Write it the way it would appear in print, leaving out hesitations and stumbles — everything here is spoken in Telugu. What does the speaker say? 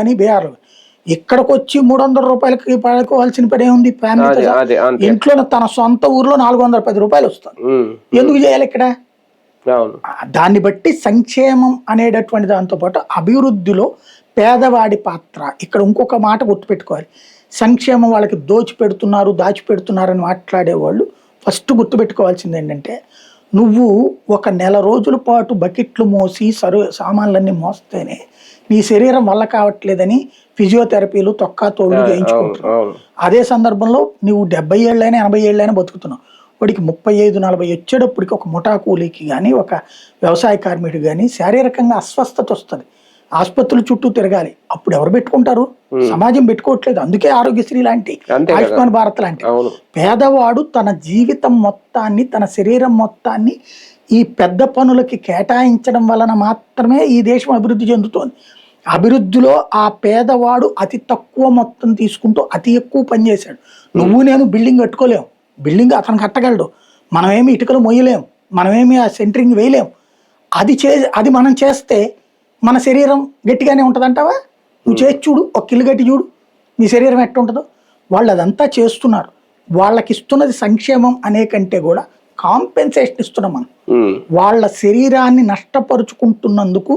కానీ బీహార్లో ఇక్కడికి వచ్చి 300 రూపాయలకి పడుకోవాల్సిన పని ఉంది. ఫ్యామిలీతో ఇంట్లో తన సొంత ఊర్లో 410 రూపాయలు వస్తుంది. ఎందుకు చేయాలి ఇక్కడ? దాన్ని బట్టి సంక్షేమం అనేటటువంటి దాంతో పాటు అభివృద్ధిలో పేదవాడి పాత్ర ఇక్కడ ఇంకొక మాట గుర్తుపెట్టుకోవాలి. సంక్షేమం వాళ్ళకి దోచిపెడుతున్నారు దాచిపెడుతున్నారని మాట్లాడేవాళ్ళు ఫస్ట్ గుర్తుపెట్టుకోవాల్సింది ఏంటంటే, నువ్వు ఒక నెల రోజుల పాటు బకెట్లు మోసి సామాన్లన్నీ మోస్తేనే నీ శరీరం వల్ల కావట్లేదని ఫిజియోథెరపీలు తొక్కా తోళ్ళు చేయించుకుంటున్నావు. అదే సందర్భంలో నువ్వు 70 ఏళ్ళైనా 80 ఏళ్ళైనా బతుకుతున్నావు. వాడికి 35-40 వచ్చేటప్పటికి ఒక ముఠా కూలీకి కానీ ఒక వ్యవసాయ కార్మికుడు కానీ శారీరకంగా అస్వస్థత వస్తుంది. ఆసుపత్రుల చుట్టూ తిరగాలి. అప్పుడు ఎవరు పెట్టుకుంటారు? సమాజం పెట్టుకోవట్లేదు. అందుకే ఆరోగ్యశ్రీ లాంటి, ఆయుష్మాన్ భారత్ లాంటి. పేదవాడు తన జీవితం మొత్తాన్ని, తన శరీరం మొత్తాన్ని ఈ పెద్ద పనులకి కేటాయించడం వలన మాత్రమే ఈ దేశం అభివృద్ధి చెందుతోంది. అభివృద్ధిలో ఆ పేదవాడు అతి తక్కువ మొత్తం తీసుకుంటూ అతి ఎక్కువ పనిచేశాడు. నువ్వు నేను బిల్డింగ్ కట్టుకోలేము, బిల్డింగ్ అతను కట్టగలడు. మనమేమి ఇటుకలు మొయ్యలేం, మనమేమి ఆ సెంటరింగ్ వేయలేం. అది మనం చేస్తే మన శరీరం గట్టిగానే ఉంటుందంటావా? నువ్వు చేసి చూడు, ఒక కిల్లు గట్టి చూడు, నీ శరీరం ఎట్లా ఉంటుందో. వాళ్ళు అదంతా చేస్తున్నారు. వాళ్ళకి ఇస్తున్నది సంక్షేమం అనే కంటే కూడా కాంపెన్సేషన్ ఇస్తున్నాం మనం. వాళ్ళ శరీరాన్ని నష్టపరుచుకుంటున్నందుకు